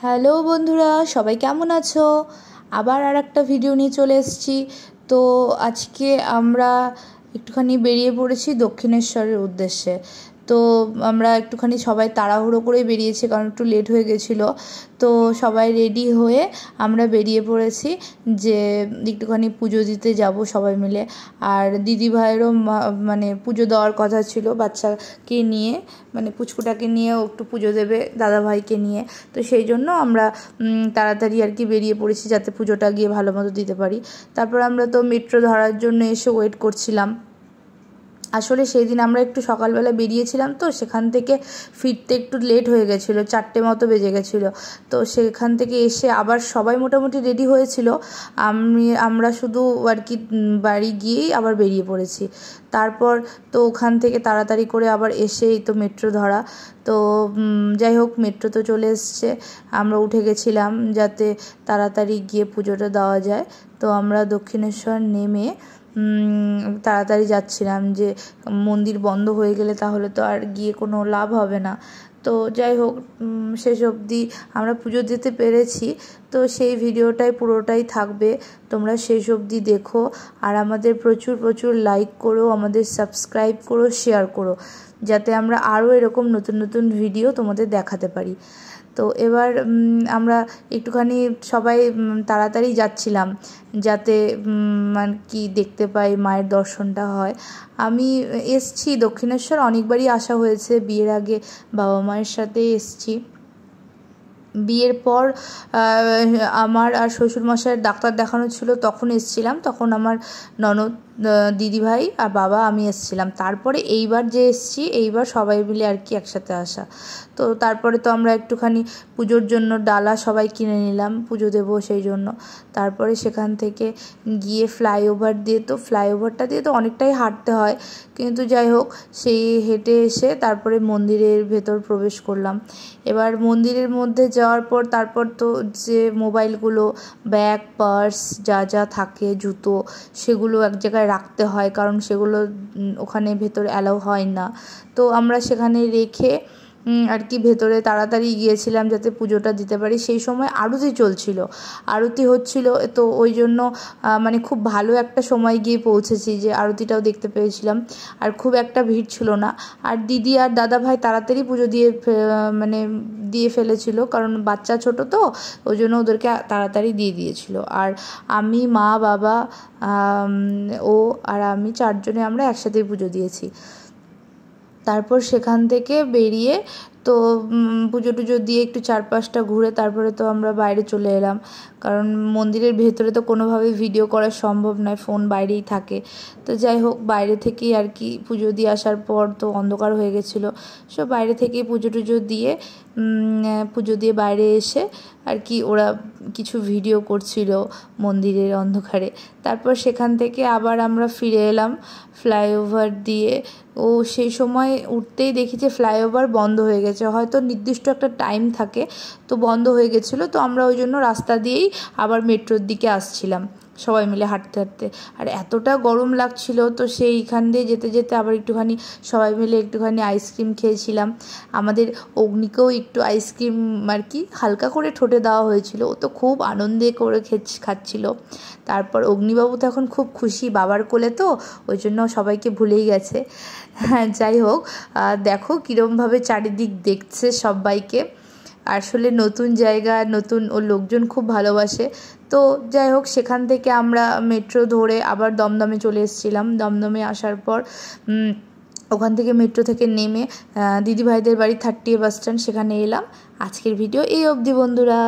Hello বন্ধুরা, সবাই কেমন আছো? আবার আর একটা ভিডিও নিয়ে চলে এসেছি। তো আজকে আমরা একটুখানি বেরিয়ে পড়েছি দক্ষিণেশ্বরের উদ্দেশ্যে। তো আমরা একটুখানি সবাই তাড়াহুড়ো করে বেরিয়েছি, কারণ একটু লেট হয়ে গেছিলো। তো সবাই রেডি হয়ে আমরা বেরিয়ে পড়েছি যে একটুখানি পুজো দিতে যাব সবাই মিলে। আর দিদিভাইয়েরও মানে পুজো দেওয়ার কথা ছিল, বাচ্চাকে নিয়ে, মানে পুচকুটাকে নিয়েও একটু পুজো দেবে দাদাভাইকে নিয়ে। তো সেই জন্য আমরা তাড়াতাড়ি আর কি বেরিয়ে পড়েছি, যাতে পুজোটা গিয়ে ভালো মতো দিতে পারি। তারপর আমরা তো মেট্রো ধরার জন্য এসে ওয়েট করছিলাম। আসলে সেই দিন আমরা একটু সকালবেলা বেরিয়েছিলাম, তো সেখান থেকে ফিরতে একটু লেট হয়ে গেছিলো, 4টে মতো বেজে গেছিলো। তো সেখান থেকে এসে আবার সবাই মোটামুটি রেডি হয়েছিল, আমরা শুধু আর কি বাড়ি গিয়েই আবার বেরিয়ে পড়েছি। তারপর তো ওখান থেকে তাড়াতাড়ি করে আবার এসেই তো মেট্রো ধরা। তো যাই হোক, মেট্রো তো চলে এসছে, আমরা উঠে গেছিলাম যাতে তাড়াতাড়ি গিয়ে পুজোটা দেওয়া যায়। তো আমরা দক্ষিণেশ্বর নেমে তাড়াতাড়ি যাচ্ছিলাম, যে মন্দির বন্ধ হয়ে গেলে তাহলে তো আর গিয়ে কোনো লাভ হবে না। তো যাই হোক, শেষ অবধি আমরা পুজো দিতে পেরেছি। তো সেই ভিডিওটাই পুরোটাই থাকবে, তোমরা শেষ অবধি দেখো। আর আমাদের প্রচুর প্রচুর লাইক করো, আমাদের সাবস্ক্রাইব করো, শেয়ার করো, যাতে আমরা আরও এরকম নতুন নতুন ভিডিও তোমাদের দেখাতে পারি। তো এবার আমরা একটুখানি সবাই তাড়াতাড়ি যাচ্ছিলাম, যাতে মানে কি দেখতে পাই, মায়ের দর্শনটা হয়। আমি এসছি দক্ষিণেশ্বর, অনেকবারই আসা হয়েছে, বিয়ের আগে বাবা মায়ের সাথে এসছি। বিয়ের পর আমার আর শ্বশুরমশাইয়ের ডাক্তার দেখানো ছিল, তখন এসছিলাম। তখন আমার ননদ, দিদিভাই আর বাবা, আমি এসছিলাম। তারপরে এইবার যে এসছি, এইবার সবাই মিলে আর কি একসাথে আসা। তো তারপরে তো আমরা একটুখানি পুজোর জন্য ডালা সবাই কিনে নিলাম, পুজো দেবো সেই জন্য। তারপরে সেখান থেকে গিয়ে ফ্লাইওভারটা দিয়ে তো অনেকটাই হাঁটতে হয়, কিন্তু যাই হোক, সেই হেঁটে এসে তারপরে মন্দিরের ভেতর প্রবেশ করলাম। এবার মন্দিরের মধ্যে যাওয়ার পর তারপর তো যে মোবাইলগুলো, ব্যাগ, পার্স যা যা থাকে, জুতো, সেগুলো এক জায়গায় রাখতে হয়, কারণ সেগুলো ওখানে ভেতরে অ্যালাউ হয় না। তো আমরা সেখানে রেখে আর কি ভেতরে তাড়াতাড়ি গিয়েছিলাম যাতে পুজোটা দিতে পারি। সেই সময় আরতি চলছিল, আরতি হচ্ছিল, তো ওই জন্য মানে খুব ভালো একটা সময় গিয়ে পৌঁছেছি, যে আরতিটাও দেখতে পেয়েছিলাম। আর খুব একটা ভিড় ছিল না। আর দিদি আর দাদা ভাই তাড়াতাড়ি পুজো দিয়ে ফেলেছিল, কারণ বাচ্চা ছোট, তো ওই জন্য ওদেরকে তাড়াতাড়ি দিয়ে দিয়েছিল। আর আমি, মা, বাবা ও আর আমি, 4জনে আমরা একসাথেই পুজো দিয়েছি। তারপর সেখান থেকে বেরিয়ে তো পুজো টুজো দিয়ে একটু চারপাশটা ঘুরে তারপরে তো আমরা বাইরে চলে এলাম, কারণ মন্দিরের ভেতরে তো কোনোভাবেই ভিডিও করা সম্ভব নয়, ফোন বাইরেই থাকে। তো যাই হোক, বাইরে থেকেই আর কি পুজো দিয়ে আসার পর তো অন্ধকার হয়ে গেছিলো, সব বাইরে থেকেই পুজো টুজো দিয়ে বাইরে এসে আর কি ওরা কিছু ভিডিও করছিল মন্দিরের অন্ধকারে। তারপর সেখান থেকে আবার আমরা ফিরে এলাম ফ্লাইওভার দিয়ে। সেই সময় উঠতেই দেখি যে ফ্লাইওভার বন্ধ হয়ে গেছে, হয়তো নির্দিষ্ট একটা টাইম থাকে, তো বন্ধ হয়ে গেছিলো। তো আমরা ওই জন্য রাস্তা দিয়েই আবার মেট্রোর দিকে আসছিলাম সবাই মিলে হাঁটতে হাঁটতে। আর এতটা গরম লাগছিল, তো সেইখান দিয়ে যেতে যেতে আবার একটুখানি সবাই মিলে একটুখানি আইসক্রিম খেয়েছিলাম। আমাদের অগ্নিকেও একটু আইসক্রিম আর কি হালকা করে ঠোঁটে দেওয়া হয়েছিল, ও তো খুব আনন্দে করে খাচ্ছিল। তারপর অগ্নিবাবু তো এখন খুব খুশি, বাবার কোলে তো, ওই জন্য সবাইকে ভুলেই গেছে। হ্যাঁ, যাই হোক, দেখো কীরমভাবে চারিদিক দেখছে সবাইকে। আসলে নতুন জায়গা, নতুন লোকজন খুব ভালোবাসে। তো যাই হোক, সেখান থেকে আমরা মেট্রো ধরে আবার দমদমে চলে এসেছিলাম। দমদমে আসার পর ওখান থেকে মেট্রো থেকে নেমে দিদিভাইদের বাড়ি 30A বাস স্ট্যান্ড, সেখানে এলাম। আজকের ভিডিও এই অবধি বন্ধুরা।